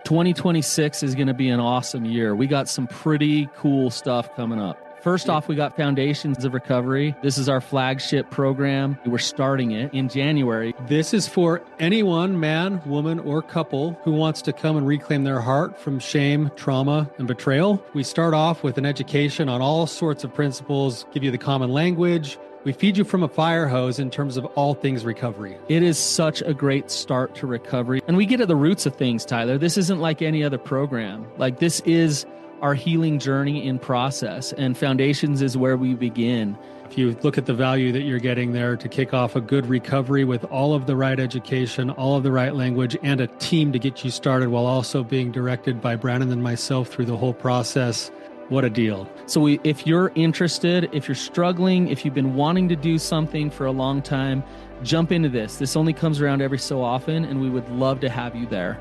2026 is going to be an awesome year. We got some pretty cool stuff coming up. First off, we got Foundations of Recovery. This is our flagship program. We're starting it in January. This is for anyone, man, woman, or couple, who wants to come and reclaim their heart from shame, trauma, and betrayal. We start off with an education on all sorts of principles, give you the common language. We feed you from a fire hose in terms of all things recovery. It is such a great start to recovery. And we get at the roots of things, Tyler. This isn't like any other program. Like, this is our healing journey in process, and Foundations is where we begin. If you look at the value that you're getting there to kick off a good recovery with all of the right education, all of the right language, and a team to get you started while also being directed by Brannon and myself through the whole process, what a deal. So if you're interested, if you're struggling, if you've been wanting to do something for a long time, jump into this. This only comes around every so often, and we would love to have you there.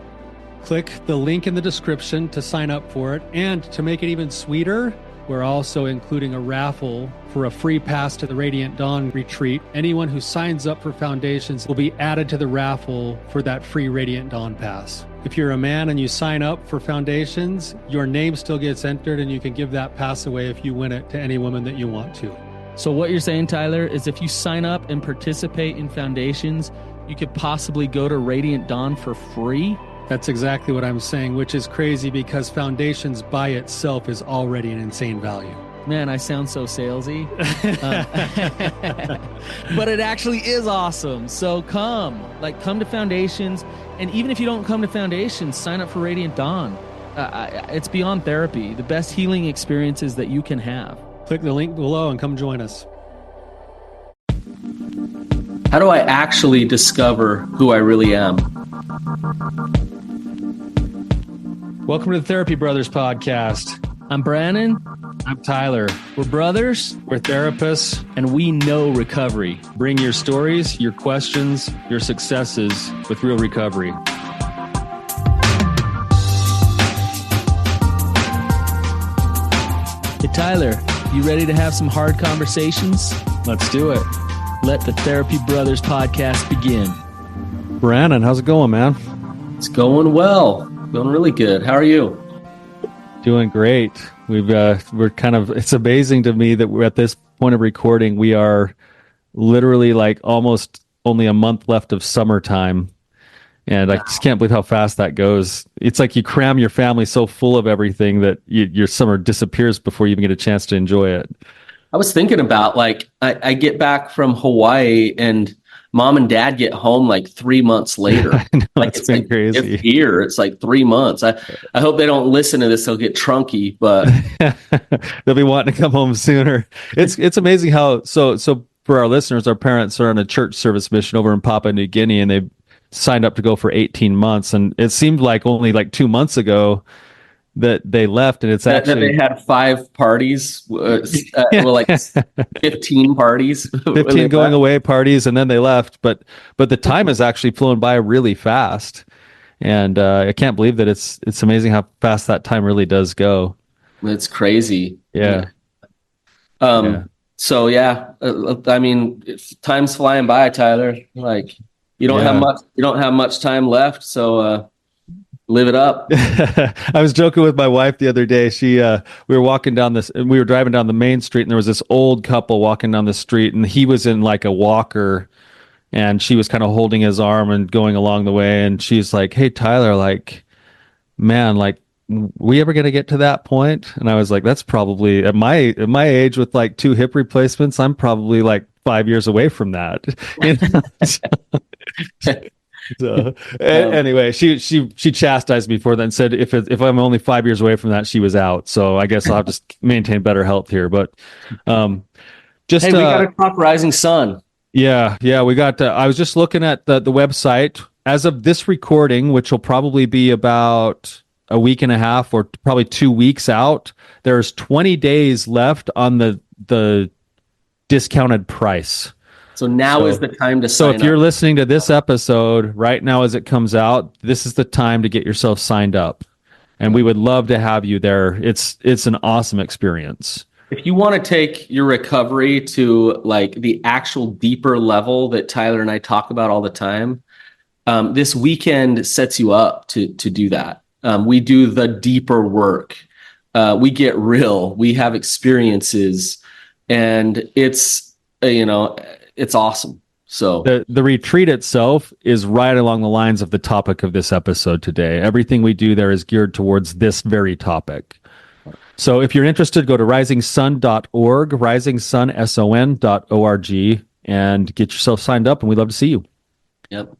Click the link in the description to sign up for it. And to make it even sweeter, we're also including a raffle for a free pass to the Radiant Dawn retreat. Anyone who signs up for Foundations will be added to the raffle for that free Radiant Dawn pass. If you're a man and you sign up for Foundations, your name still gets entered, and you can give that pass away if you win it to any woman that you want to. So what you're saying, Tyler, is if you sign up and participate in Foundations, you could possibly go to Radiant Dawn for free? That's exactly what I'm saying, which is crazy because Foundations by itself is already an insane value. Man, I sound so salesy. But it actually is awesome. So come to Foundations. And even if you don't come to Foundations, sign up for Radiant Dawn. It's beyond therapy, the best healing experiences that you can have. Click the link below and come join us. How do I actually discover who I really am? Welcome to the Therapy Brothers podcast. I'm Brannon. I'm Tyler. We're brothers. We're therapists. And we know recovery. Bring your stories, your questions, your successes with real recovery. Hey, Tyler, you ready to have some hard conversations? Let's do it. Let the Therapy Brothers podcast begin. Brannon, how's it going, man? It's going well. Going really good. How are you? Doing great. It's amazing to me that we're at this point of recording. We are literally like almost only a month left of summertime. And I just can't believe how fast that goes. It's like you cram your family so full of everything that your summer disappears before you even get a chance to enjoy it. I was thinking about, I get back from Hawaii and Mom and Dad get home like 3 months later. I know, it's been crazy. It's here. It's like 3 months. I hope they don't listen to this. They'll get trunky, but they'll be wanting to come home sooner. It's amazing how, so for our listeners, our parents are on a church service mission over in Papua New Guinea, and they signed up to go for 18 months. And it seemed like only like 2 months ago that they left, and it's actually that they had 5 parties, like 15 parties, 15 going away parties, and then they left. But the time has actually flown by really fast, and I can't believe that it's amazing how fast that time really does go. It's crazy. Yeah. So yeah, I mean, time's flying by, Tyler. Like you don't have much time left, so. Live it up. I was joking with my wife the other day. We were walking down and we were driving down the main street, and there was this old couple walking down the street, and he was in like a walker, and she was kind of holding his arm and going along the way. And she's like, "Hey, Tyler, like, man, like, we ever going to get to that point?" And I was like, "That's probably at my age with like 2 hip replacements, I'm probably like 5 years away from that." So anyway, she chastised me for that and said if I'm only 5 years away from that, she was out. So I guess I'll have to maintain better health here. But we got to talk Rising Sun. Yeah, we got. I was just looking at the website as of this recording, which will probably be about a week and a half or probably 2 weeks out. There's 20 days left on the discounted price. So now is the time to sign up. So if you're listening to this episode right now as it comes out, this is the time to get yourself signed up. And we would love to have you there. It's an awesome experience. If you want to take your recovery to like the actual deeper level that Tyler and I talk about all the time, this weekend sets you up to do that. We do the deeper work. We get real. We have experiences, and it's it's awesome. So the retreat itself is right along the lines of the topic of this episode today. Everything we do there is geared towards this very topic. So if you're interested, go to risingsun.org, risingsunson.org, and get yourself signed up, and we'd love to see you. Yep.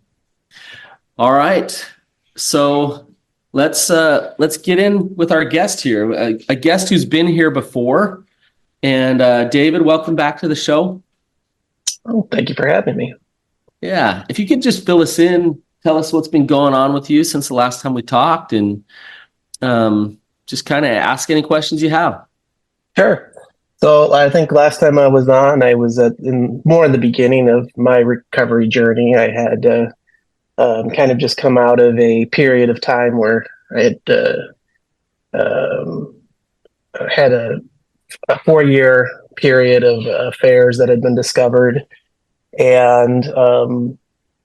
All right. So let's get in with our guest here, a guest who's been here before. And David, welcome back to the show. Oh, thank you for having me. Yeah. If you could just fill us in, tell us what's been going on with you since the last time we talked, and just kind of ask any questions you have. Sure. So I think last time I was on, I was more in the beginning of my recovery journey. I had kind of just come out of a period of time where I had a 4-year period of affairs that had been discovered. And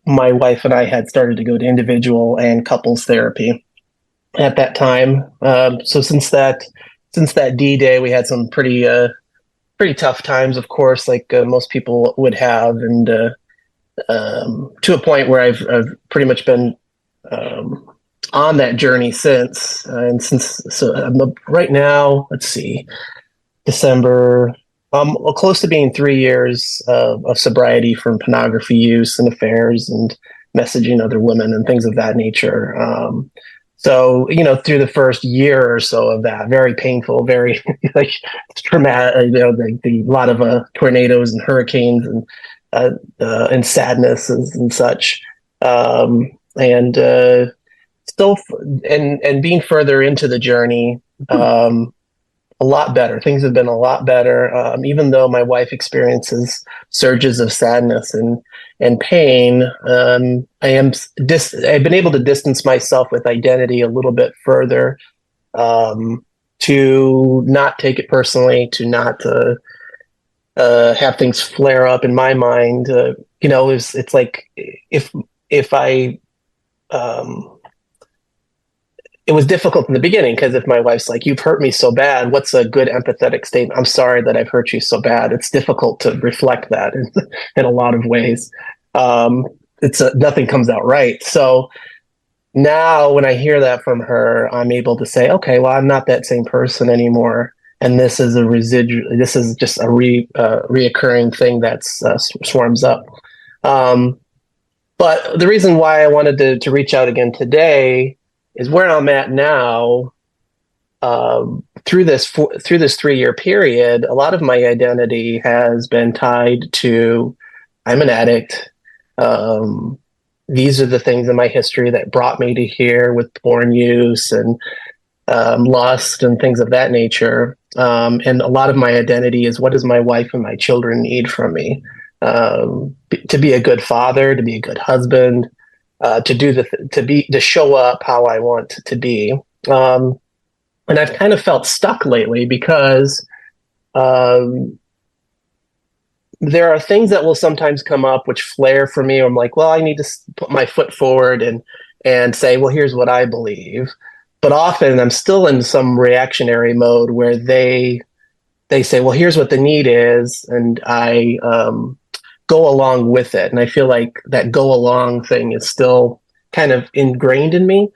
my wife and I had started to go to individual and couples therapy at that time. So since that D-Day, we had some pretty tough times, of course, like most people would have, and to a point where I've pretty much been on that journey since. And right now, let's see, December, close to being 3 years of sobriety from pornography use and affairs and messaging other women and things of that nature. So, through the first year or so of that, very painful, very like traumatic, a lot of tornadoes and hurricanes and sadness and such. And still, and being further into the journey, a lot better. Things have been a lot better. Even though my wife experiences surges of sadness and pain, I've been able to distance myself with identity a little bit further, to not take it personally, to not have things flare up in my mind. It's like if I it was difficult in the beginning, because if my wife's like, "You've hurt me so bad," what's a good empathetic statement? "I'm sorry that I've hurt you so bad." It's difficult to reflect that in a lot of ways. Nothing comes out right. So now when I hear that from her, I'm able to say, okay, well, I'm not that same person anymore. And this is a residual, this is just a reoccurring thing that swarms up. But the reason why I wanted to reach out again today is where I'm at now. Through this 3-year period, a lot of my identity has been tied to, I'm an addict. These are the things in my history that brought me to here, with porn use and lust and things of that nature. And a lot of my identity is, what does my wife and my children need from me? To be a good father, to be a good husband, to show up how I want to be. And I've kind of felt stuck lately because there are things that will sometimes come up which flare for me. I'm like, well, I need to put my foot forward and say, well, here's what I believe. But often I'm still in some reactionary mode where they say, well, here's what the need is, and I go along with it. And I feel like that go along thing is still kind of ingrained in me.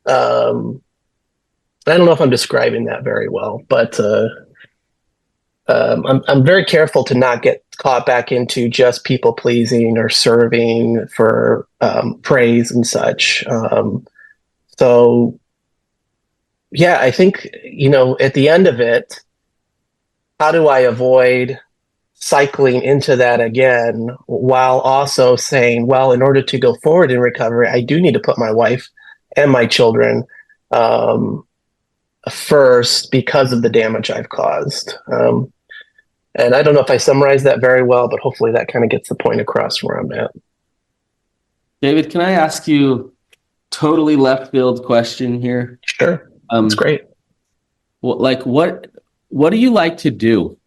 I don't know if I'm describing that very well, but I'm very careful to not get caught back into just people pleasing or serving for praise and such. So yeah, I think, at the end of it, how do I avoid cycling into that again, while also saying, well, in order to go forward in recovery, I do need to put my wife and my children first, because of the damage I've caused. And I don't know if I summarized that very well, but hopefully that kind of gets the point across where I'm at. David, can I ask you totally left field question here? Sure. That's great. What do you like to do?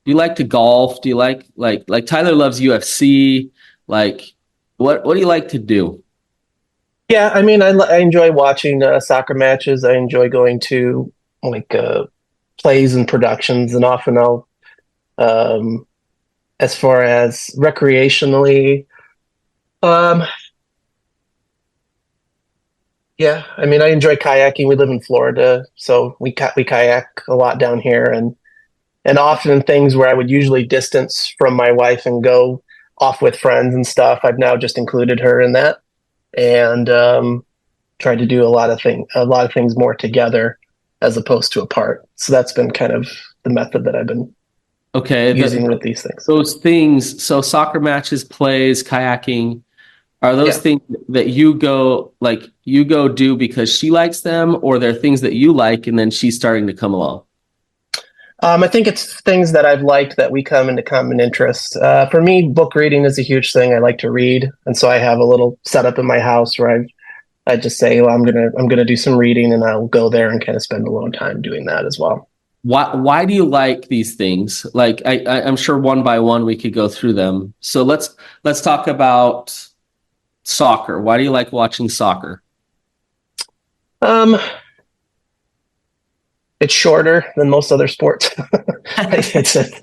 Do you like to golf? Do you like Tyler loves UFC? Like, what do you like to do? Yeah, I mean, I enjoy watching soccer matches. I enjoy going to like plays and productions, and often I'll, um, as far as recreationally, um, yeah, I mean, I enjoy kayaking. We live in Florida, so we kayak a lot down here, and often things where I would usually distance from my wife and go off with friends and stuff. I've now just included her in that, and tried to do a lot of things more together as opposed to apart. So that's been kind of the method that I've been Okay, using with these things. those things. So soccer matches, plays, kayaking. Are those Yeah. things that you go do because she likes them, or they're things that you like and then she's starting to come along? I think it's things that I've liked that we come into common interest. For me, book reading is a huge thing. I like to read, and so I have a little setup in my house where I just say, well, I'm gonna do some reading, and I'll go there and kind of spend a little time doing that as well. Why do you like these things? Like I'm sure one by one we could go through them. So let's talk about soccer. Why do you like watching soccer? Um, it's shorter than most other sports. It's just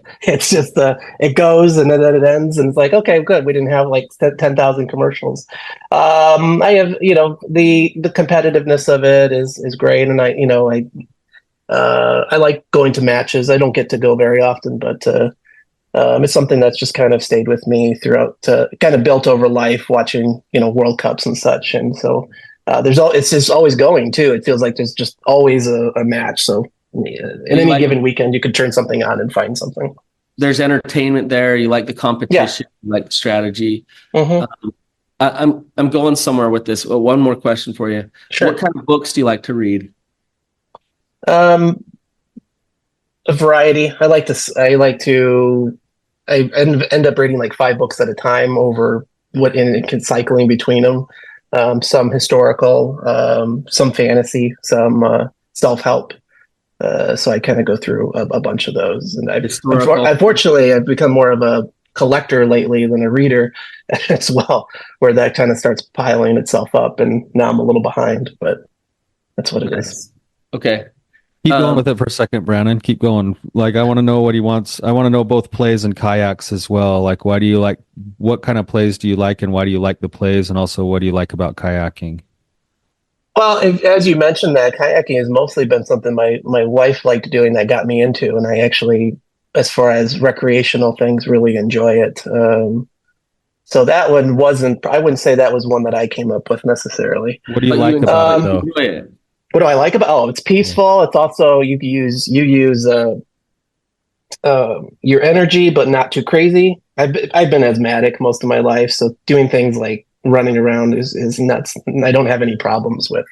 it goes and then it ends, and it's like, okay, good. We didn't have like 10,000 commercials. I have, the competitiveness of it is great, and I like going to matches. I don't get to go very often, but it's something that's just kind of stayed with me throughout, kind of built over life, watching World Cups and such. And so it's just always going too. It feels like there's just always a match. So in any given weekend, you could turn something on and find something. There's entertainment there. You like the competition, you like the strategy. Mm-hmm. I'm going somewhere with this. Well, one more question for you. Sure. What kind of books do you like to read? A variety. I end up reading like 5 books at a time over cycling between them. Some historical, some fantasy, some self-help. So I kind of go through a bunch of those, and unfortunately, I've become more of a collector lately than a reader as well, where that kind of starts piling itself up, and now I'm a little behind, but that's what it is. Okay. Keep going with it for a second, Brannon. Keep going. Like, I want to know what he wants. I want to know both plays and kayaks as well. Like, what kind of plays do you like, and why do you like the plays? And also, what do you like about kayaking? Well, as you mentioned, that kayaking has mostly been something my wife liked doing that got me into, and I actually, as far as recreational things, really enjoy it. So that one I wouldn't say that was one that I came up with necessarily. What do you like about it, though? What do I like about? Oh, it's peaceful. It's also you use your energy, but not too crazy. I've been asthmatic most of my life, so doing things like running around is nuts. I don't have any problems with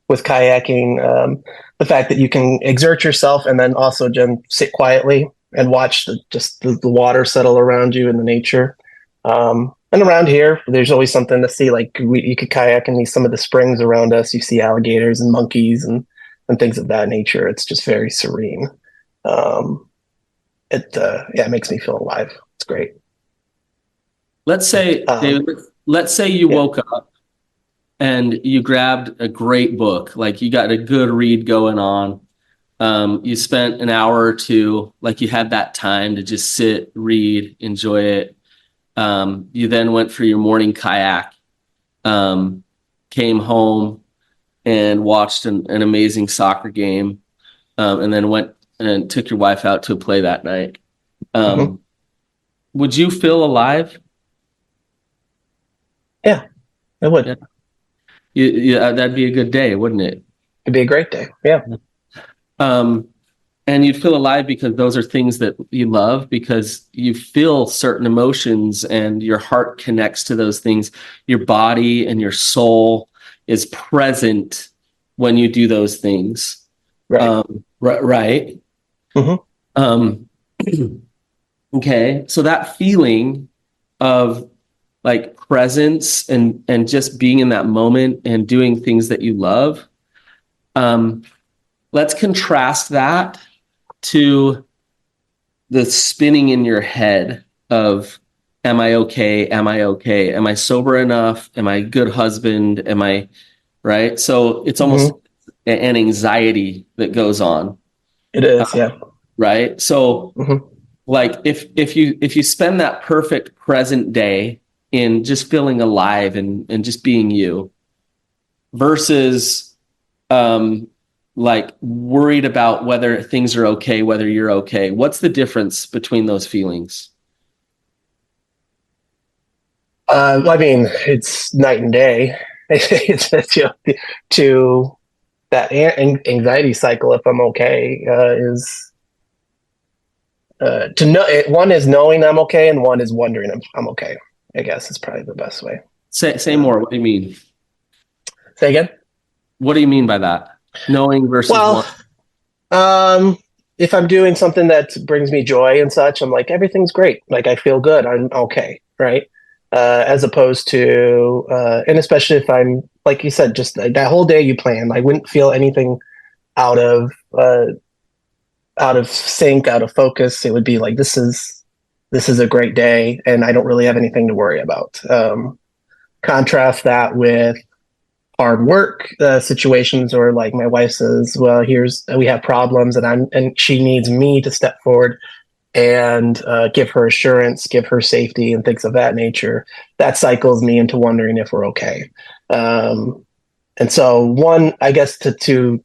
kayaking. The fact that you can exert yourself and then also just sit quietly and watch the water settle around you and the nature. And around here, there's always something to see. Like you could kayak in some of the springs around us. You see alligators and monkeys and things of that nature. It's just very serene. It makes me feel alive. It's great. Let's say, David, let's say you woke up and you grabbed a great book, like you got a good read going on. You spent an hour or two, like you had that time to just sit, read, enjoy it. You then went for your morning kayak, came home and watched an amazing soccer game, and then went and took your wife out to a play that night. Would you feel alive? Yeah, I would. Yeah, that'd be a good day, wouldn't it? It'd be a great day. Yeah. And you'd feel alive because those are things that you love, because you feel certain emotions and your heart connects to those things. Your body and your soul is present when you do those things. Right. Right. Okay. So that feeling of like presence and just being in that moment and doing things that you love. Let's contrast that to the spinning in your head of am I okay? Am I okay? Am I sober enough? Am I a good husband? Am I right? So it's almost an anxiety that goes on, It is, yeah. right? So Hmm. like if you spend that perfect present day in just feeling alive and just being you versus like worried about whether things are okay, whether you're okay, what's the difference between those feelings? I mean, it's night and day. To that anxiety cycle, if I'm okay, is to know. One is knowing I'm okay, and one is wondering I'm okay. I guess is probably the best way. Say more. What do you mean? Say again. What do you mean by that? Knowing versus Well, one. if I'm doing something that brings me joy and such, I'm like everything's great. Like I feel good. I'm okay, right? As opposed to, and especially if I'm like you said, just that whole day you plan, I wouldn't feel anything out of uh, out of sync, out of focus. It would be like this is a great day, and I don't really have anything to worry about. Contrast that with hard work situations, or like my wife says, well, we have problems, and she needs me to step forward and give her assurance, give her safety, and things of that nature. That cycles me into wondering if we're okay. And so, one, I guess, to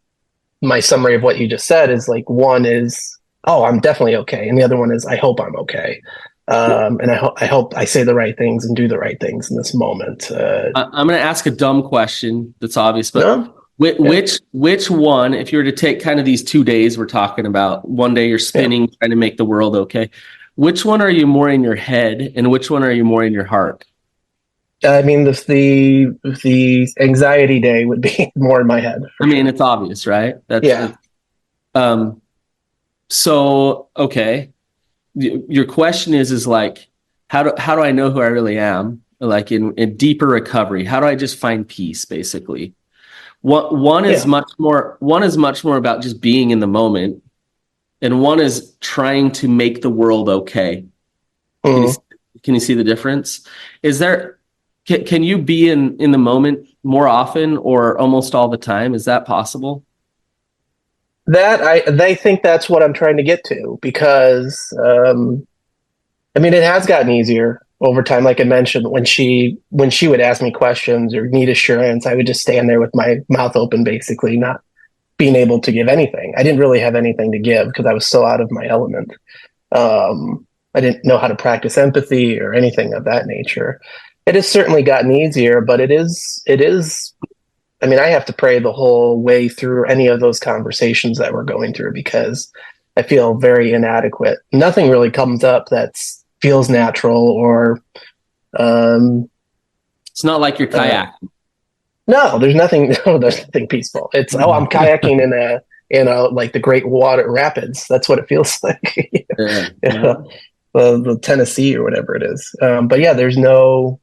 my summary of what you just said is like one is, oh, I'm definitely okay, and the other one is, I hope I'm okay. And I hope I say the right things and do the right things in this moment. I'm going to ask a dumb question that's obvious, but No, which one, if you were to take kind of these 2 days we're talking about, one day you're spinning, trying to make the world okay, which one are you more in your head and which one are you more in your heart? I mean, the anxiety day would be more in my head. I mean, it's obvious, right? Yeah. Um, so, okay. Your question is like, how do I know who I really am? Like in deeper recovery, how do I just find peace, basically? One is much more about just being in the moment, and one is trying to make the world okay. Mhm. Can you see the difference? Can you be in the moment more often or almost all the time? Is that possible? They think that's what I'm trying to get to, because I mean, it has gotten easier over time. Like I mentioned, when she would ask me questions or need assurance, I would just stand there with my mouth open, basically not being able to give anything. I didn't really have anything to give because I was so out of my element. I didn't know how to practice empathy or anything of that nature. It has certainly gotten easier, but it is. I mean, I have to pray the whole way through any of those conversations that we're going through, because I feel very inadequate. Nothing really comes up that feels natural, or um, It's not like you're kayaking. no, there's nothing. No, there's nothing peaceful. It's, oh, I'm kayaking in a like the Great Water Rapids. That's what it feels like. Yeah. You know, the Tennessee or whatever it is. But yeah, there's no.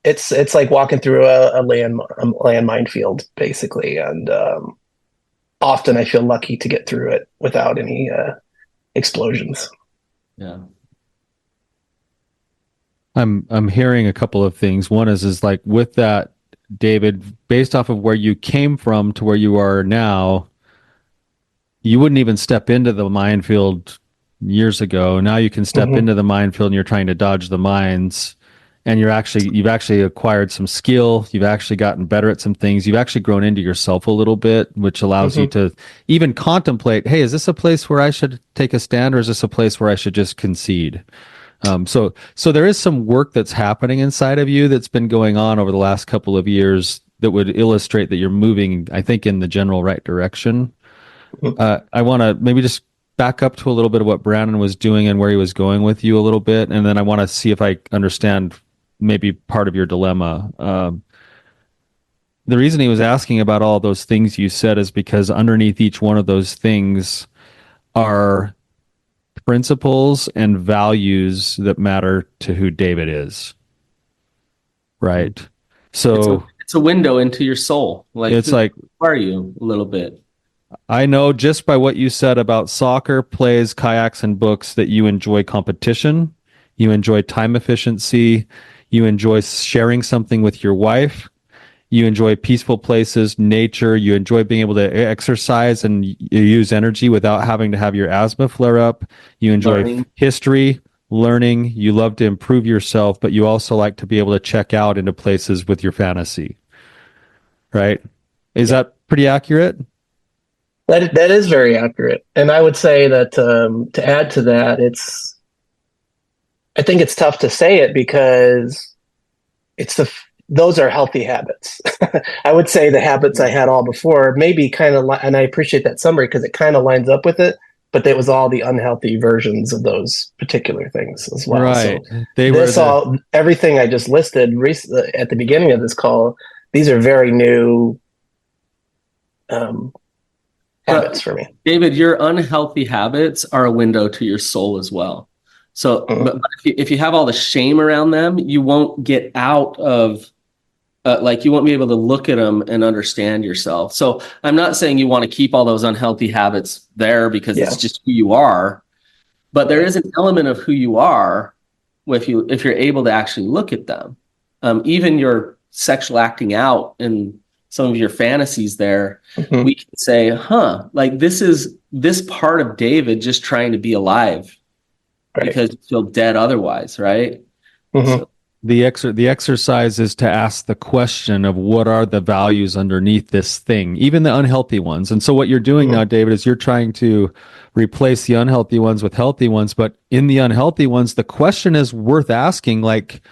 It's like walking through a landmine field, basically, and often I feel lucky to get through it without any explosions. Yeah. I'm hearing a couple of things. One is like with that, David, based off of where you came from to where you are now, you wouldn't even step into the minefield years ago. Now you can step Mm-hmm. into the minefield and you're trying to dodge the mines, and you've actually acquired some skill. You've actually gotten better at some things. You've actually grown into yourself a little bit, which allows you Mm-hmm. to even contemplate, hey, is this a place where I should take a stand, or is this a place where I should just concede? So there is some work that's happening inside of you that's been going on over the last couple of years that would illustrate that you're moving, I think, in the general right direction. I want to maybe just back up to a little bit of what Brannon was doing and where he was going with you a little bit, and then I want to see if I understand maybe part of your dilemma. The reason he was asking about all those things you said is because underneath each one of those things are principles and values that matter to who David is. Right. So It's a window into your soul. Like, it's like, who are you a little bit? I know just by what you said about soccer, plays, kayaks, and books that you enjoy competition. you enjoy time efficiency, you enjoy sharing something with your wife, you enjoy peaceful places, nature, you enjoy being able to exercise and you use energy without having to have your asthma flare up, you enjoy Learning. history, learning, you love to improve yourself, but you also like to be able to check out into places with your fantasy. Right? Is that pretty accurate? That is very accurate, and I would say that to add to that, I think it's tough to say it because those are healthy habits. I would say the habits I had all before maybe kind of, and I appreciate that summary because it kind of lines up with it, but it was all the unhealthy versions of those particular things as well. Right. So everything I just listed at the beginning of this call, these are very new habits for me. David, your unhealthy habits are a window to your soul as well. So but if you have all the shame around them, you won't get out of, you won't be able to look at them and understand yourself. So I'm not saying you want to keep all those unhealthy habits there because it's just who you are, but there is an element of who you are if you're able to actually look at them. Even your sexual acting out and some of your fantasies there, we can say, like this is this part of David just trying to be alive because you feel dead otherwise, right? So, the exercise is to ask the question of what are the values underneath this thing, even the unhealthy ones. And so what you're doing now, David, is you're trying to replace the unhealthy ones with healthy ones. But in the unhealthy ones, the question is worth asking, like,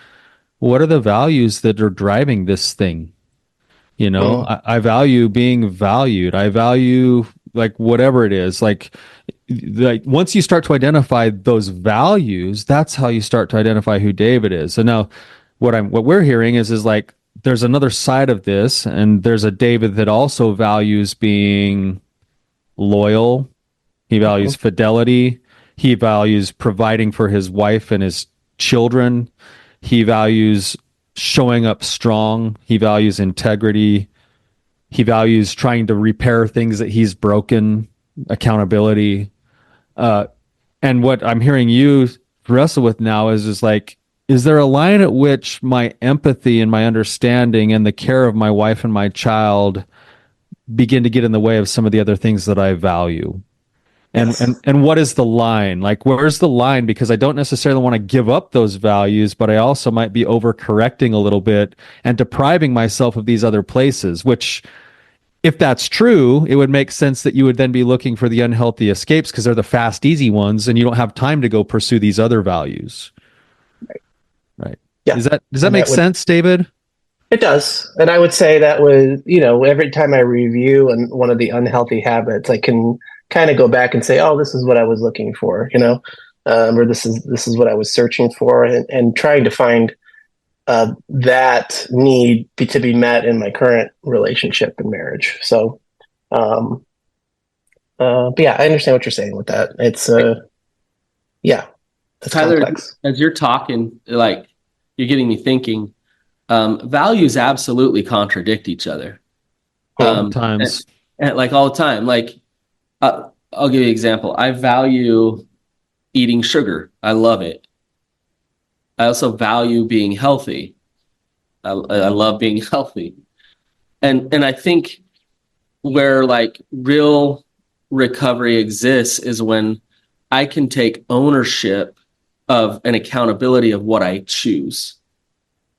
what are the values that are driving this thing? You know, I value being valued. I value like whatever it is. Like once you start to identify those values, that's how you start to identify who David is. And now what we're hearing is like there's another side of this, and there's a David that also values being loyal. He values fidelity. He values providing for his wife and his children. He values showing up strong. He values integrity. He values trying to repair things that he's broken, accountability. And what I'm hearing you wrestle with now is like, is there a line at which my empathy and my understanding and the care of my wife and my child begin to get in the way of some of the other things that I value? And what is the line? Like, where's the line? Because I don't necessarily want to give up those values, but I also might be overcorrecting a little bit and depriving myself of these other places, which, if that's true, it would make sense that you would then be looking for the unhealthy escapes because they're the fast, easy ones, and you don't have time to go pursue these other values. Right. Yeah. Does that make sense, David? It does. And I would say that was, every time I review one of the unhealthy habits, I can kind of go back and say, oh, this is what I was looking for, or this is what I was searching for, and trying to find that need to be met in my current relationship and marriage. So, but yeah, I understand what you're saying with that. It's, it's Tyler, complex. as you're talking, like you're getting me thinking, values absolutely contradict each other. Sometimes. And like all the time, like, I'll give you an example. I value eating sugar. I love it. I also value being healthy. I love being healthy. And I think where like real recovery exists is when I can take ownership of an accountability of what I choose.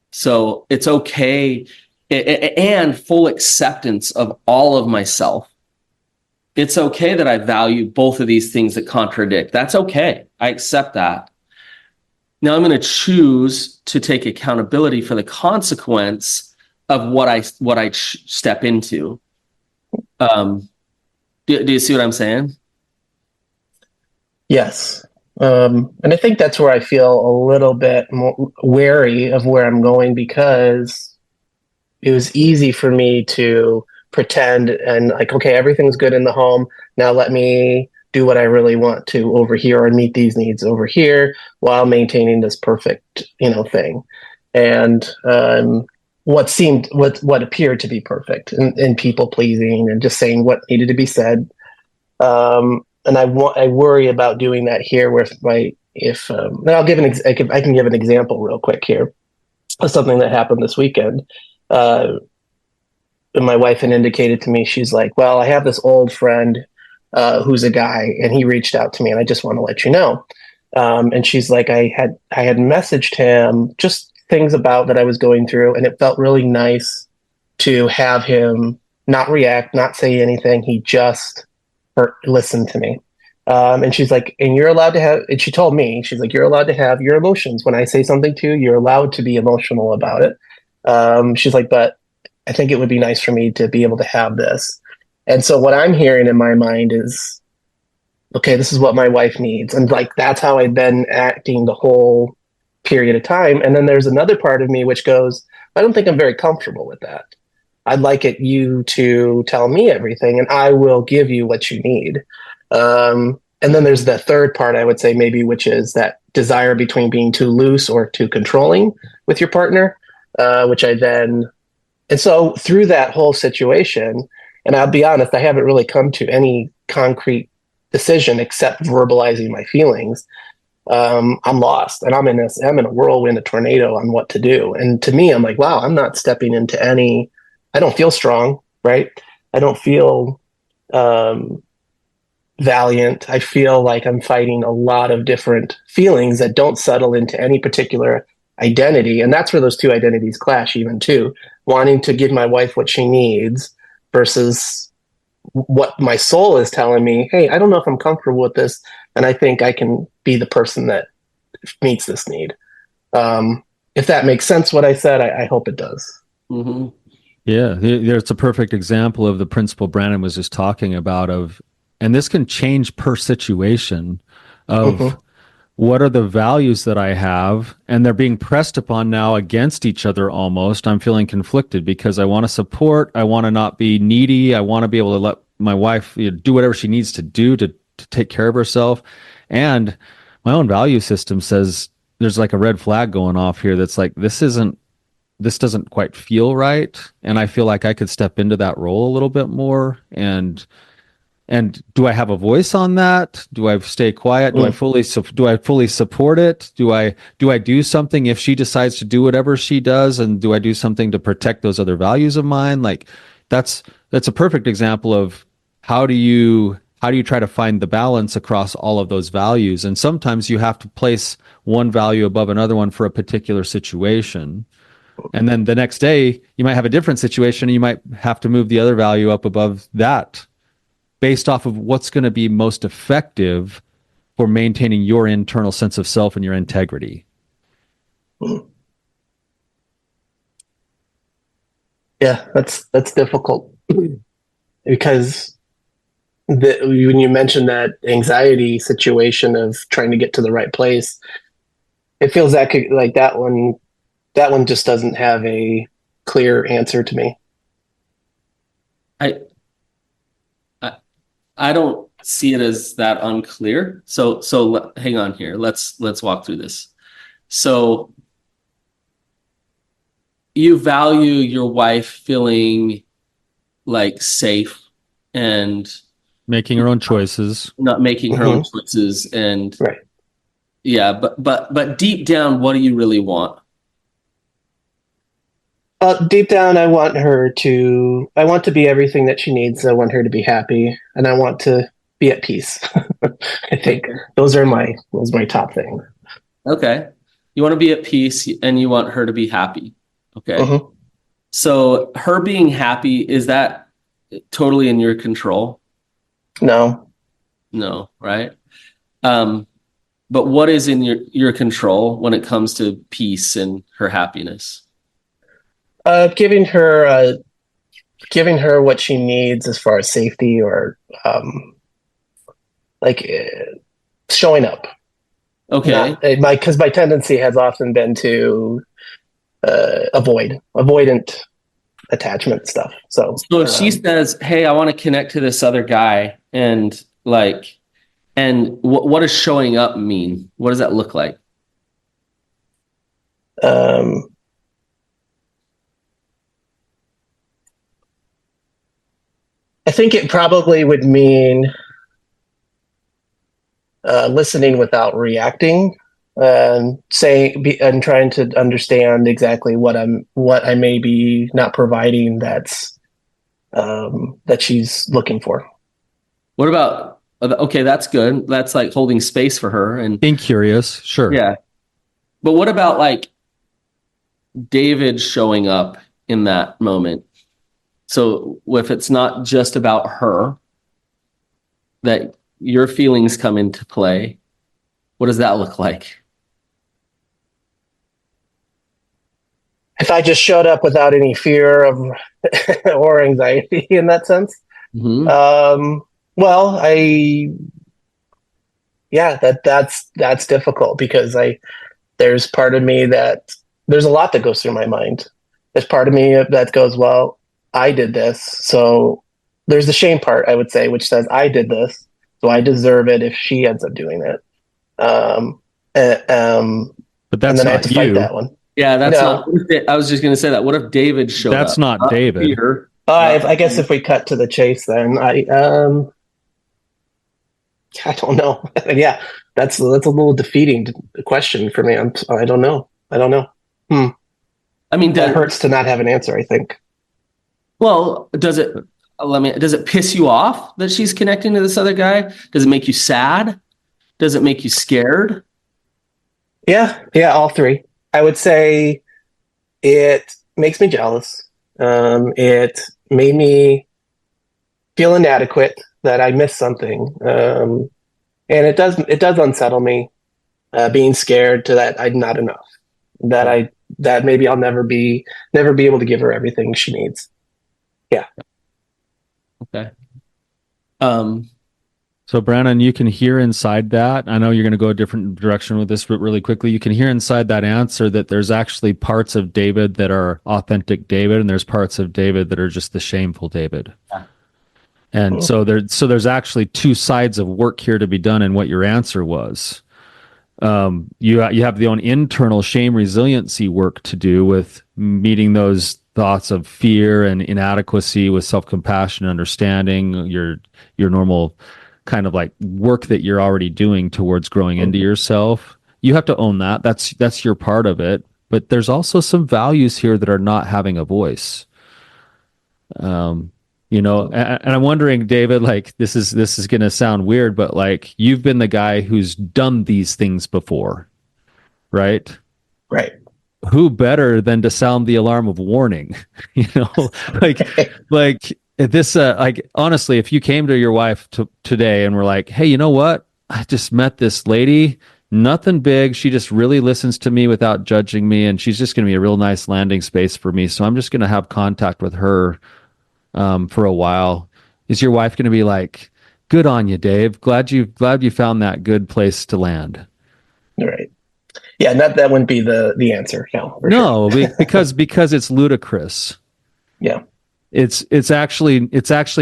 So it's okay, and full acceptance of all of myself. It's okay that I value both of these things that contradict. That's okay. I accept that. Now I'm going to choose to take accountability for the consequence of what I step into. Do you see what I'm saying? Yes. And I think that's where I feel a little bit more wary of where I'm going, because it was easy for me to pretend and like, okay, everything's good in the home. Now let me do what I really want to over here, or meet these needs over here while maintaining this perfect, thing. And what appeared to be perfect, and people pleasing and just saying what needed to be said. And I worry about doing that here with if I'll give I can give an example real quick here of something that happened this weekend. My wife had indicated to me, she's like, well, I have this old friend who's a guy, and he reached out to me, and I just want to let you know. And she's like, I had messaged him just things about that I was going through, and it felt really nice to have him not react, not say anything. He just listened to me. And she's like, and you're allowed to have, and she told me, she's like, you're allowed to have your emotions. When I say something to you, you're allowed to be emotional about it. She's like, but I think it would be nice for me to be able to have this. And so what I'm hearing in my mind is, okay, this is what my wife needs. And like, that's how I've been acting the whole period of time. And then there's another part of me which goes, I don't think I'm very comfortable with that. I'd like you to tell me everything, and I will give you what you need. And then there's the third part, I would say, maybe, which is that desire between being too loose or too controlling with your partner, and so through that whole situation, and I'll be honest, I haven't really come to any concrete decision except verbalizing my feelings. I'm lost, and I'm in a whirlwind, a tornado on what to do. And to me, I'm like, wow, I'm not stepping into any, I don't feel strong, right? I don't feel valiant. I feel like I'm fighting a lot of different feelings that don't settle into any particular identity. And that's where those two identities clash, even too. Wanting to give my wife what she needs versus what my soul is telling me, hey, I don't know if I'm comfortable with this, and I think I can be the person that meets this need. If that makes sense, what I said, I hope it does. Mm-hmm. Yeah, it's a perfect example of the principle Brannon was just talking about and this can change per situation of what are the values that I have, and they're being pressed upon now against each other almost. I'm feeling conflicted because I want to support, I want to not be needy, I want to be able to let my wife do whatever she needs to do to take care of herself. And my own value system says there's like a red flag going off here that's like, this doesn't quite feel right. And I feel like I could step into that role a little bit more. And do I have a voice on that? Do I stay quiet? Do I fully support it? Do I do something if she decides to do whatever she does? And do I do something to protect those other values of mine? Like that's a perfect example of how do you try to find the balance across all of those values? And sometimes you have to place one value above another one for a particular situation. And then the next day you might have a different situation and you might have to move the other value up above that, based off of what's going to be most effective for maintaining your internal sense of self and your integrity. Yeah, that's difficult because when you mentioned that anxiety situation of trying to get to the right place, it feels like that one just doesn't have a clear answer to me. I don't see it as that unclear. So hang on here. Let's walk through this. So you value your wife feeling like safe and making her own choices, not making her own choices, and right. Yeah, but deep down, what do you really want? Deep down, I want to be everything that she needs. I want her to be happy, and I want to be at peace. I think those are my top things. Okay. You want to be at peace and you want her to be happy. Okay. So her being happy, is that totally in your control? No, right? But what is in your control when it comes to peace and her happiness? Giving her what she needs as far as safety, or showing up. Okay. Because my tendency has often been to avoidant attachment stuff. So if she says, "Hey, I want to connect to this other guy," and what does showing up mean? What does that look like? I think it probably would mean listening without reacting, and and trying to understand exactly what I may be not providing that she's looking for. What about, okay, that's good. That's like holding space for her and Being curious, sure. yeah. But what about like David showing up in that moment? So if it's not just about her, that your feelings come into play, what does that look like? If I just showed up without any fear of or anxiety in that sense, well, that's difficult because there's part of me that there's a lot that goes through my mind. There's part of me that goes, well, I did this. So there's the shame part, I would say, which says I did this, so I deserve it if she ends up doing it. But that's and then I have not to fight you. that one. Yeah, that's not. I was just going to say that. What if David showed up? That's not David. Peter. I guess if we cut to the chase, then I don't know. Yeah, that's a little defeating question for me. I don't know. I mean, that hurts to not have an answer, I think. Well, does it piss you off that she's connecting to this other guy? Does it make you sad? Does it make you scared? Yeah, all three. I would say it makes me jealous. It made me feel inadequate, that I missed something. And it does unsettle me, being scared to that I'm not enough. That maybe I'll never be able to give her everything she needs. Yeah. Okay. So Brannon, you can hear inside that. I know you're going to go a different direction with this, but really quickly, you can hear inside that answer that there's actually parts of David that are authentic David, and there's parts of David that are just the shameful David. Yeah. And so there's actually two sides of work here to be done in what your answer was. You have the own internal shame resiliency work to do with meeting those thoughts of fear and inadequacy with self-compassion, understanding your normal kind of like work that you're already doing towards growing into yourself. You have to own that. That's your part of it. But there's also some values here that are not having a voice. And I'm wondering, David, like this is going to sound weird, but like you've been the guy who's done these things before, right? Right. Who better than to sound the alarm of warning? like this, like honestly, if you came to your wife today and were like, hey, you know what? I just met this lady, nothing big. She just really listens to me without judging me. And she's just going to be a real nice landing space for me. So I'm just going to have contact with her for a while. Is your wife going to be like, good on you, Dave. Glad you found that good place to land. Right. Yeah. That wouldn't be the answer. No, sure. because it's ludicrous. Yeah. It's actually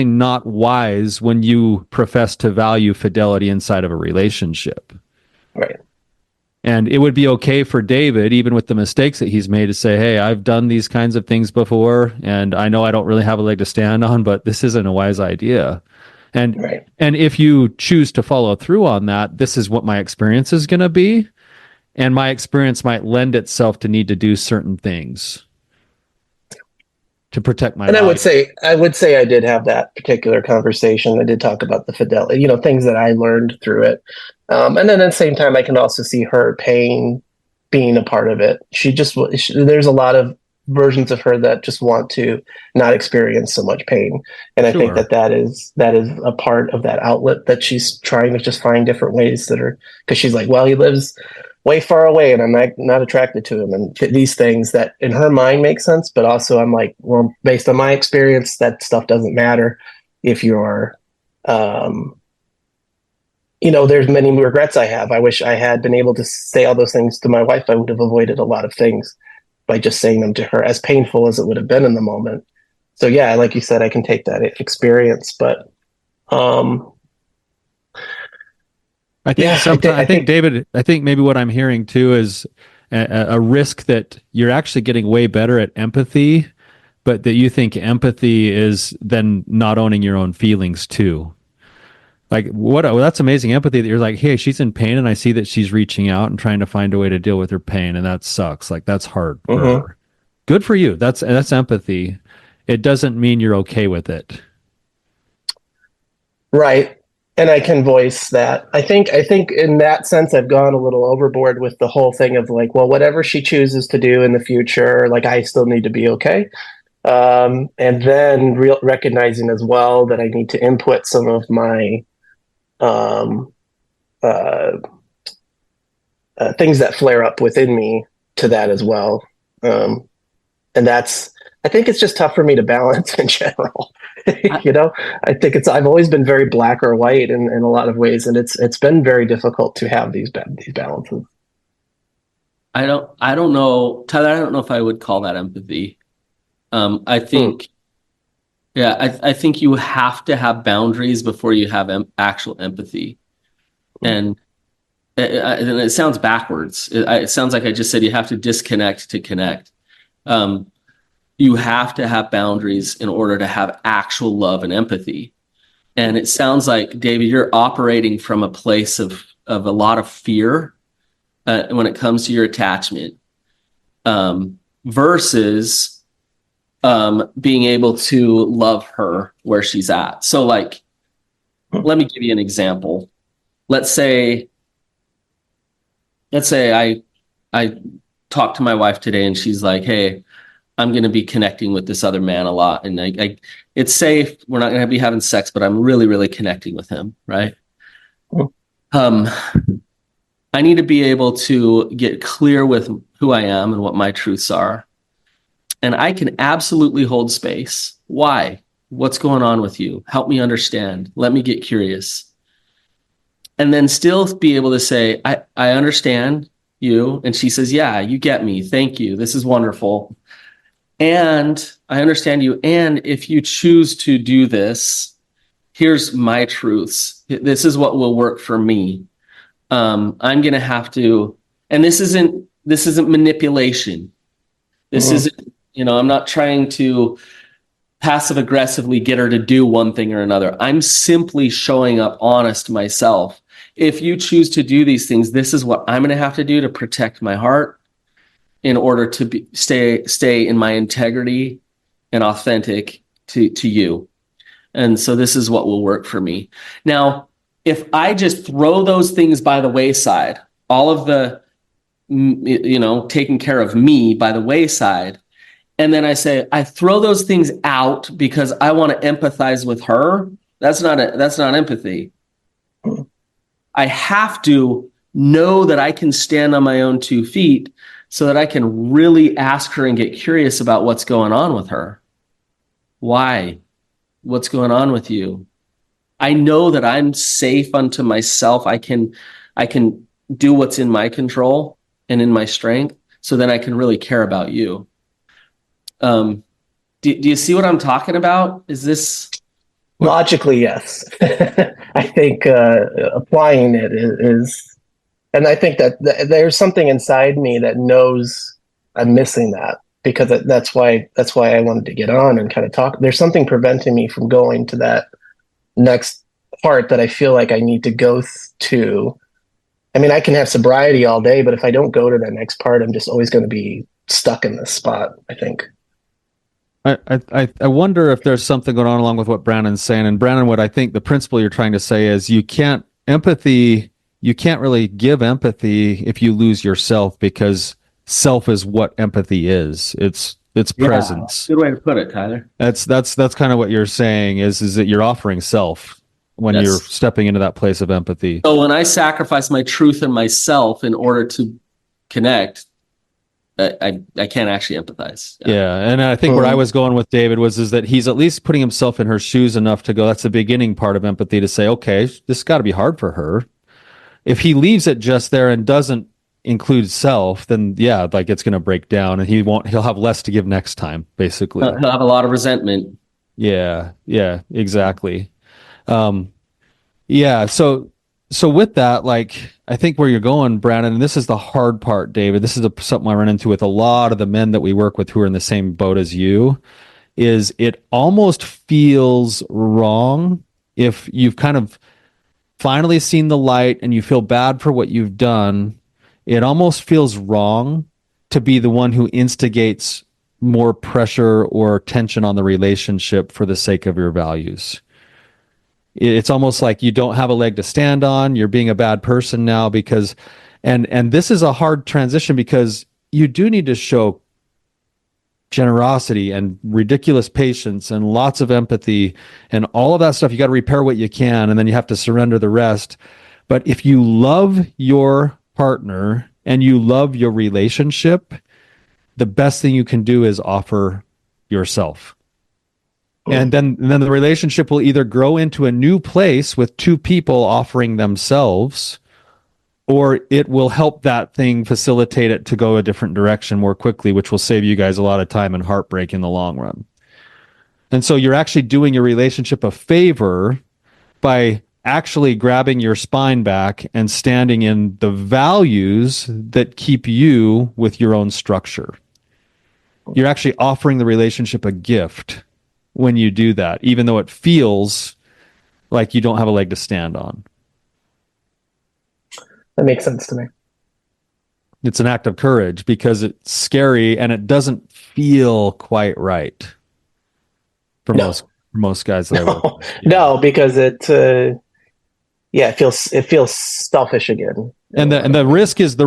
not wise when you profess to value fidelity inside of a relationship. Right. And it would be okay for David, even with the mistakes that he's made, to say, hey, I've done these kinds of things before, and I know I don't really have a leg to stand on, but this isn't a wise idea. And right. And if you choose to follow through on that, this is what my experience is going to be. And my experience might lend itself to need to do certain things to protect my. And I would say I did have that particular conversation. I did talk about the fidelity, things that I learned through it. And then at the same time, I can also see her pain being a part of it. There's a lot of versions of her that just want to not experience so much pain. And I think that is a part of that outlet that she's trying to just find different ways because she's like, well, he lives way far away and I'm not attracted to him, and these things that in her mind make sense, but also I'm like, well, based on my experience, that stuff doesn't matter if you're there's many regrets I have. I wish I had been able to say all those things to my wife. I would have avoided a lot of things by just saying them to her, as painful as it would have been in the moment. So yeah, like you said, I can take that experience, but I think David, I think maybe what I'm hearing too is a risk that you're actually getting way better at empathy, but that you think empathy is then not owning your own feelings too. Like that's amazing empathy that you're like, hey, she's in pain and I see that she's reaching out and trying to find a way to deal with her pain, and that sucks. Like that's hard for her. Good for you. That's empathy. It doesn't mean you're okay with it. Right. And I can voice that. I think in that sense I've gone a little overboard with the whole thing of like, well, whatever she chooses to do in the future, like I still need to be okay. And then recognizing as well that I need to input some of my um, uh, things that flare up within me to that as well. And that's, I think it's just tough for me to balance in general. You know, I think I've always been very black or white in a lot of ways, and it's been very difficult to have these balances. I don't know, Tyler. I don't know if I would call that empathy. I think, I think you have to have boundaries before you have actual empathy, and it sounds backwards. It sounds like I just said you have to disconnect to connect. You have to have boundaries in order to have actual love and empathy. And it sounds like, David, you're operating from a place of a lot of fear when it comes to your attachment, versus being able to love her where she's at. So like, let me give you an example. Let's say I talked to my wife today and she's like, hey, I'm going to be connecting with this other man a lot. And it's safe. We're not going to be having sex, but I'm really, really connecting with him. Right. I need to be able to get clear with who I am and what my truths are. And I can absolutely hold space. Why? What's going on with you? Help me understand. Let me get curious. And then still be able to say, I understand you. And she says, yeah, you get me. Thank you. This is wonderful. And I understand you. And if you choose to do this, here's my truths. This is what will work for me. I'm going to have to, and this isn't manipulation. This isn't, I'm not trying to passive aggressively get her to do one thing or another. I'm simply showing up honest myself. If you choose to do these things, this is what I'm going to have to do to protect my heart in order to stay in my integrity and authentic to you. And so this is what will work for me. Now, if I just throw those things by the wayside, all of the, taking care of me by the wayside, and then I say, I throw those things out because I want to empathize with her, that's not empathy. I have to know that I can stand on my own 2 feet so that I can really ask her and get curious about what's going on with her. Why? What's going on with you? I know that I'm safe unto myself. I can do what's in my control and in my strength, so then I can really care about you. Do you see what I'm talking about? Is this logically? Yes. I think applying it is, and I think that there's something inside me that knows I'm missing that, because that's why I wanted to get on and kind of talk. There's something preventing me from going to that next part that I feel like I need to go to. I mean, I can have sobriety all day, but if I don't go to that next part, I'm just always going to be stuck in this spot, I think. I wonder if there's something going on along with what Brannon's saying. And Brannon, what I think the principle you're trying to say is you can't really give empathy if you lose yourself, because self is what empathy is. It's presence. Good way to put it, Tyler. That's kind of what you're saying is that you're offering self when you're stepping into that place of empathy. So when I sacrifice my truth and myself in order to connect, I can't actually empathize. Yeah. And I think where I was going with David is that he's at least putting himself in her shoes enough to go, that's the beginning part of empathy, to say, okay, this has got to be hard for her. If he leaves it just there and doesn't include self, then like it's going to break down, and he'll have less to give next time, basically. He'll have a lot of resentment. Yeah, exactly. So with that, like, I think where you're going, Brannon, and this is the hard part, David, this is something I run into with a lot of the men that we work with who are in the same boat as you, is it almost feels wrong if you've kind of finally seen the light and you feel bad for what you've done, it almost feels wrong to be the one who instigates more pressure or tension on the relationship for the sake of your values. It's almost like you don't have a leg to stand on. You're being a bad person now because, and this is a hard transition because you do need to show generosity and ridiculous patience and lots of empathy and all of that stuff. You got to repair what you can, and then you have to surrender the rest. But if you love your partner and you love your relationship, the best thing you can do is offer yourself. And then the relationship will either grow into a new place with two people offering themselves, or it will help that thing facilitate it to go a different direction more quickly, which will save you guys a lot of time and heartbreak in the long run. And so you're actually doing your relationship a favor by actually grabbing your spine back and standing in the values that keep you with your own structure. You're actually offering the relationship a gift when you do that, even though it feels like you don't have a leg to stand on. That makes sense to me. It's an act of courage because it's scary and it doesn't feel quite right for most guys that I work with. No, because it feels selfish again. And the risk is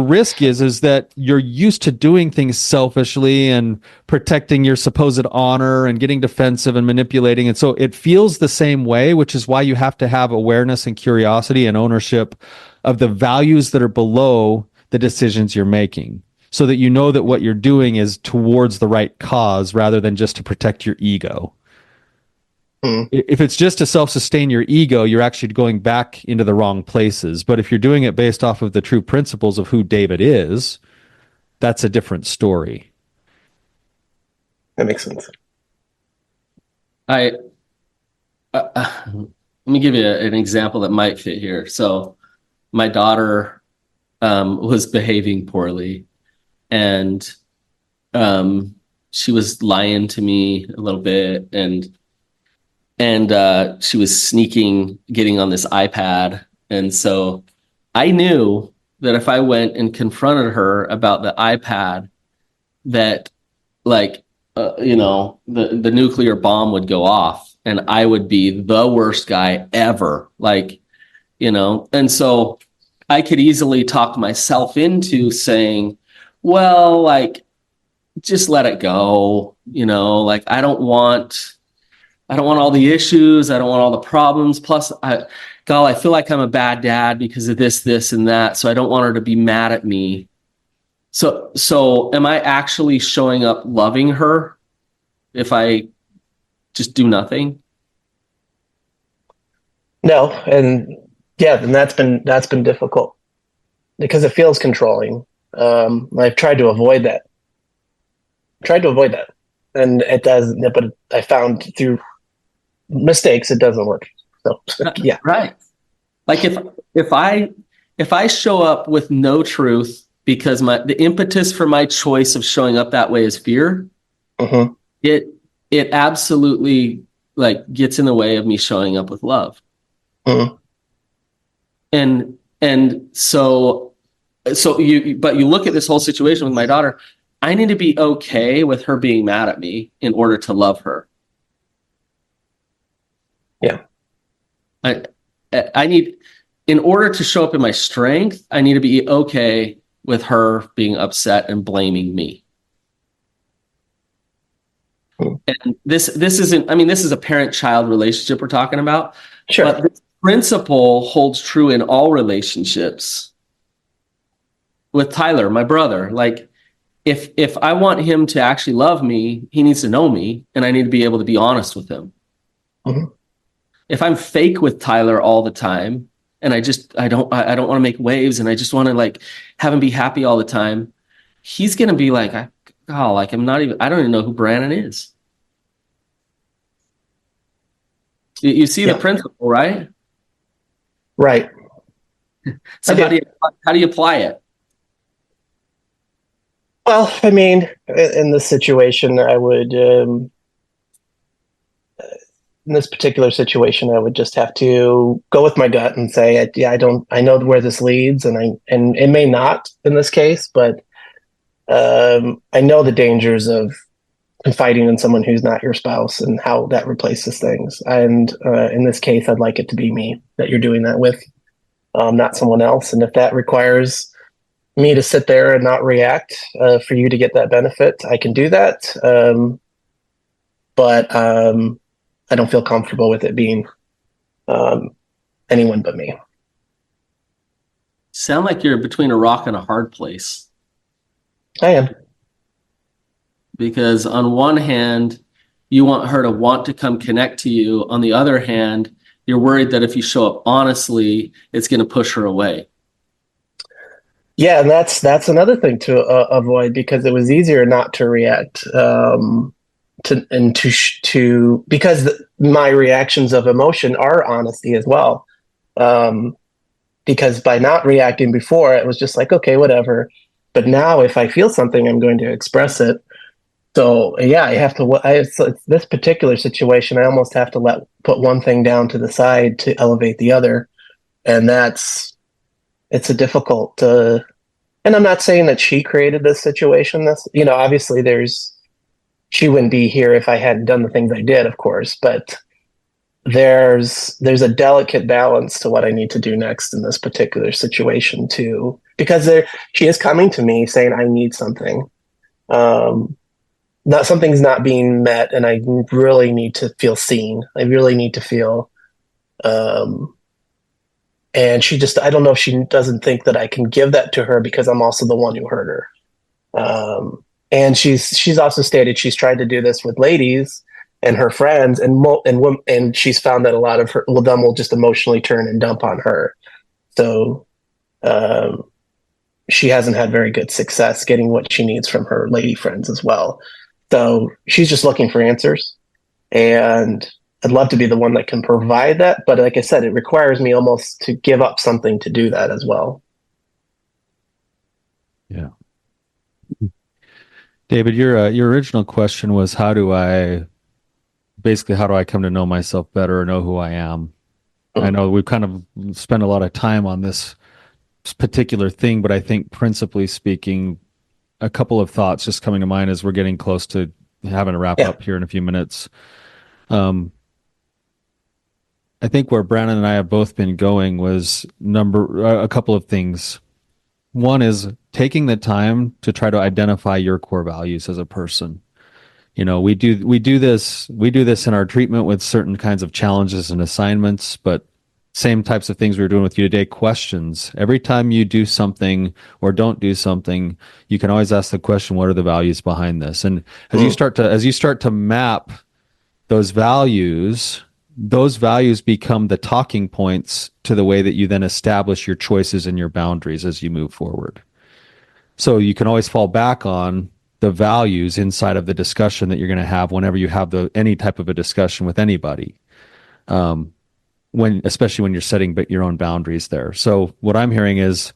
that you're used to doing things selfishly and protecting your supposed honor and getting defensive and manipulating. And so it feels the same way, which is why you have to have awareness and curiosity and ownership of the values that are below the decisions you're making, so that you know that what you're doing is towards the right cause rather than just to protect your ego. If it's just to self-sustain your ego, you're actually going back into the wrong places. But if you're doing it based off of the true principles of who David is, that's a different story. That makes sense. Let me give you an example that might fit here. So my daughter was behaving poorly, and she was lying to me a little bit, and she was getting on this iPad. And so I knew that if I went and confronted her about the iPad, that the nuclear bomb would go off and I would be the worst guy ever. And so I could easily talk myself into saying, well, just let it go. I don't want all the issues. I don't want all the problems. Plus, I feel like I'm a bad dad because of this, and that. So I don't want her to be mad at me. So am I actually showing up loving her if I just do nothing? No, and then that's been difficult because it feels controlling. I've tried to avoid that. And it doesn't. But I found through mistakes it doesn't work. So yeah, right. If I show up with no truth because the impetus for my choice of showing up that way is fear, it absolutely gets in the way of me showing up with love. And so you look at this whole situation with my daughter. I need to be okay with her being mad at me in order to love her. Yeah. I need, in order to show up in my strength, I need to be okay with her being upset and blaming me. And this isn't, this is a parent-child relationship we're talking about. Sure. But this principle holds true in all relationships. With Tyler, my brother, if I want him to actually love me, he needs to know me, and I need to be able to be honest with him. If I'm fake with Tyler all the time, and I don't want to make waves, and I just want to have him be happy all the time, he's gonna be I don't even know who Brannon is. You see the principle, right? Right. So how do you apply it? Well, in this situation, I would in this particular situation, I would just have to go with my gut and say, yeah, I know where this leads, and it may not in this case, but I know the dangers of confiding in someone who's not your spouse and how that replaces things. And in this case, I'd like it to be me that you're doing that with, not someone else. And if that requires me to sit there and not react for you to get that benefit, I can do that. But I don't feel comfortable with it being anyone but me. Sound like you're between a rock and a hard place. I am. Because on one hand, you want her to want to come connect to you. On the other hand, you're worried that if you show up honestly, it's going to push her away. Yeah, and that's another thing to avoid, because it was easier not to react because my reactions of emotion are honesty as well. Because by not reacting before, it was just like, okay, whatever. But now if I feel something, I'm going to express it. So yeah, it's this particular situation, I almost have to put one thing down to the side to elevate the other. And it's a difficult, and I'm not saying that she created this situation. Obviously she wouldn't be here if I hadn't done the things I did, of course, but there's a delicate balance to what I need to do next in this particular situation too, because she is coming to me saying, I need something. Something's not being met, and I really need to feel seen. I really need to feel, and I don't know if she doesn't think that I can give that to her because I'm also the one who hurt her. And she's also stated she's tried to do this with ladies and her friends, and she's found that a lot of them will just emotionally turn and dump on her. So, she hasn't had very good success getting what she needs from her lady friends as well. So she's just looking for answers, and I'd love to be the one that can provide that. But like I said, it requires me almost to give up something to do that as well. Yeah. David, your original question was how do I come to know myself better or know who I am? I know we've kind of spent a lot of time on this particular thing, but I think principally speaking, a couple of thoughts just coming to mind as we're getting close to having to wrap up here in a few minutes. I think where Brannon and I have both been going was a couple of things. One is taking the time to try to identify your core values as a person. We do this in our treatment with certain kinds of challenges and assignments, but same types of things we were doing with you today, questions. Every time you do something or don't do something, you can always ask the question, what are the values behind this? And as you start to map those values become the talking points to the way that you then establish your choices and your boundaries as you move forward. So you can always fall back on the values inside of the discussion that you're going to have whenever you have any type of a discussion with anybody. Especially when you're setting your own boundaries there. So what I'm hearing is,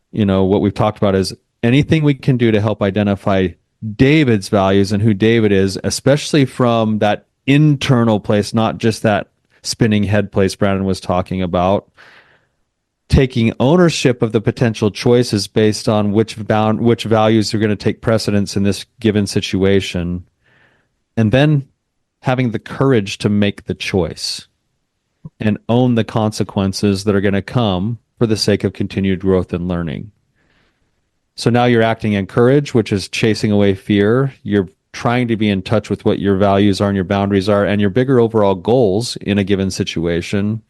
what we've talked about is anything we can do to help identify David's values and who David is, especially from that internal place, not just that spinning head place Brannon was talking about, taking ownership of the potential choices based on which values are going to take precedence in this given situation, and then having the courage to make the choice and own the consequences that are going to come for the sake of continued growth and learning. So now you're acting in courage, which is chasing away fear. You're trying to be in touch with what your values are and your boundaries are and your bigger overall goals in a given situation.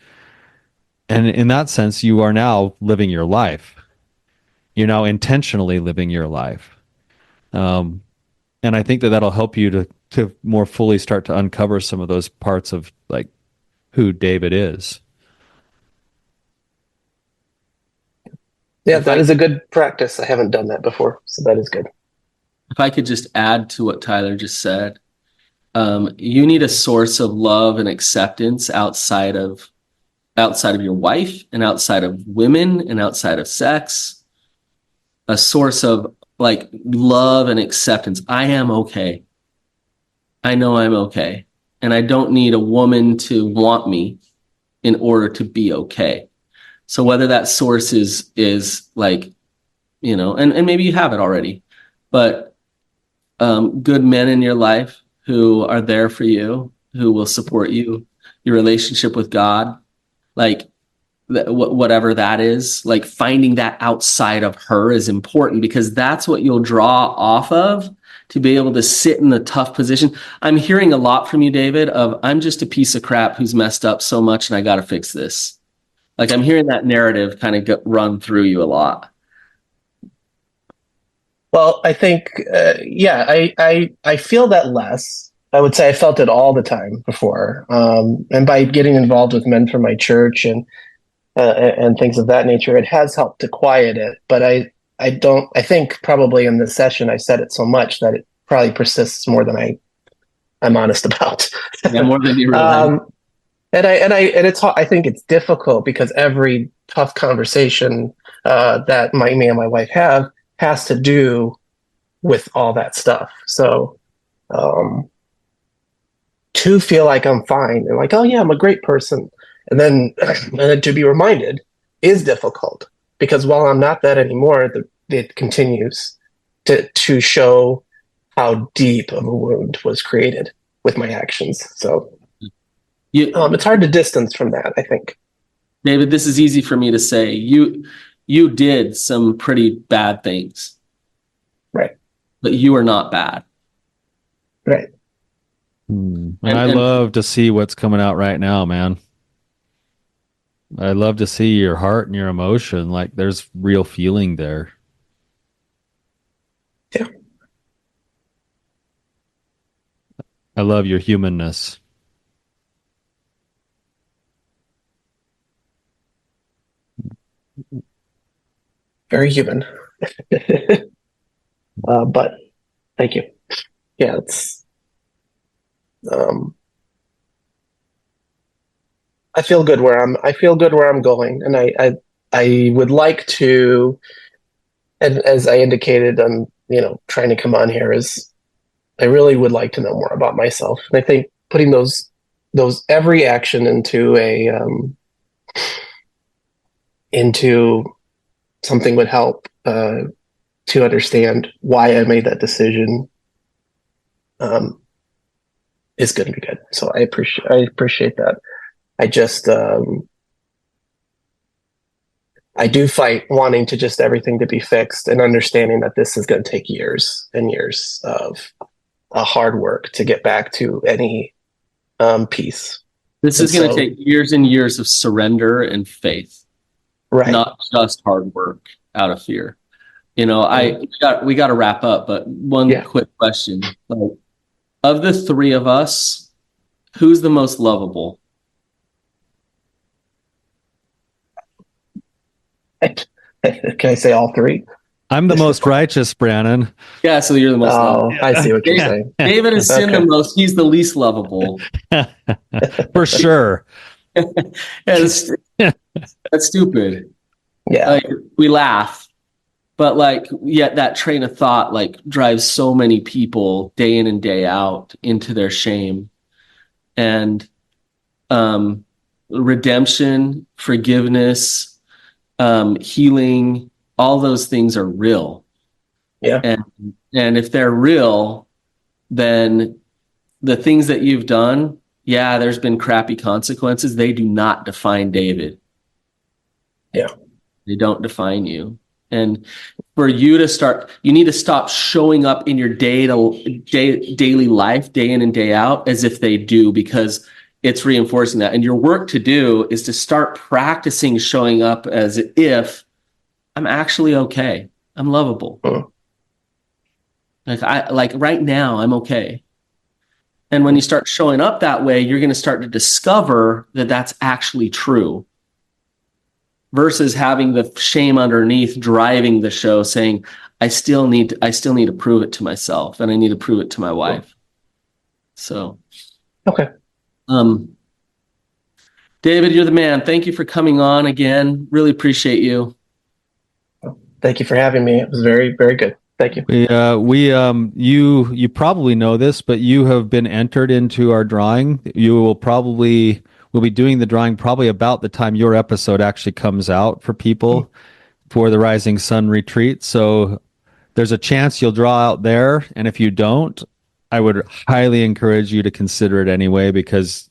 And in that sense, you are now living your life. You're now intentionally living your life. And I think that'll help you to more fully start to uncover some of those parts of like who David is. Yeah, that is a good practice. I haven't done that before, so that is good. If I could just add to what Tyler just said, you need a source of love and acceptance outside of your wife and outside of women and outside of sex. A source of like love and acceptance. I am okay. I know I'm okay. and I don't need a woman to want me in order to be okay. So whether that source is like, and maybe you have it already, but good men in your life who are there for you, who will support you, your relationship with God, like whatever that is, like finding that outside of her is important, because that's what you'll draw off of to be able to sit in the tough position. I'm hearing a lot from you, David, of I'm just a piece of crap who's messed up so much and I got to fix this. Like I'm hearing that narrative kind of run through you a lot. Well, I think, I feel that less. I would say I felt it all the time before. And by getting involved with men from my church and things of that nature, it has helped to quiet it. But I think probably in this session, I said it so much that it probably persists more than I'm honest about. Yeah, more than you realize. I think it's difficult because every tough conversation that me and my wife have has to do with all that stuff. So to feel like I'm fine and like, oh yeah, I'm a great person, and then to be reminded is difficult, because while I'm not that anymore, it continues to show how deep of a wound was created with my actions. So it's hard to distance from that, I think. David, this is easy for me to say. You did some pretty bad things. Right. But you are not bad. Right. And I love to see what's coming out right now, man. I love to see your heart and your emotion. Like there's real feeling there. Yeah. I love your humanness. Very human. But thank you. Yeah, it's I feel good where I'm going, and I would like to, and as I indicated, I'm trying to come on here, is I really would like to know more about myself. And I think putting those every action into something would help to understand why I made that decision. Is going to be good. So I appreciate that. I just I do fight wanting to just everything to be fixed, and understanding that this is going to take years and years of hard work to get back to any peace. This is going to take years and years of surrender and faith, right? Not just hard work out of fear. We got to wrap up, but one quick question: like, of the three of us, who's the most lovable? Can I say all three? I'm the most righteous, Brannon. Yeah, so you're the most lovable. I see what you're saying. David has sinned the most. He's the least lovable. For sure. That's stupid. Yeah. Like, we laugh, but yet that train of thought drives so many people day in and day out into their shame. And redemption, forgiveness, healing, all those things are real. Yeah. And if they're real, then the things that you've done, there's been crappy consequences. They do not define David. Yeah. They don't define you. And for you to you need to stop showing up in your daily life, day in and day out, as if they do, because it's reinforcing that. And your work to do is to start practicing showing up as if I'm actually okay. I'm lovable. Like right now, I'm okay. And when you start showing up that way, you're going to start to discover that that's actually true, versus having the shame underneath driving the show, saying, I still need to prove it to myself, and I need to prove it to my wife. So, okay. David, you're the man. Thank you for coming on again. Really appreciate you. Thank you for having me. It was very, very good. Thank you. You probably know this, but you have been entered into our drawing. We'll be doing the drawing probably about the time your episode actually comes out for people for the Rising Sun Retreat. So there's a chance you'll draw out there. And if you don't, I would highly encourage you to consider it anyway, because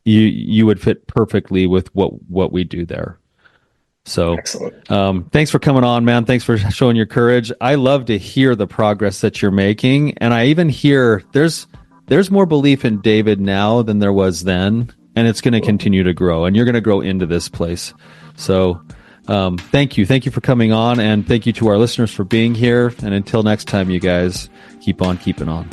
you would fit perfectly with what we do there. So excellent. Thanks for coming on, man. Thanks for showing your courage. I love to hear the progress that you're making. And I even hear there's more belief in David now than there was then. And it's going to continue to grow. And you're going to grow into this place. So thank you. Thank you for coming on. And thank you to our listeners for being here. And until next time, you guys, keep on keeping on.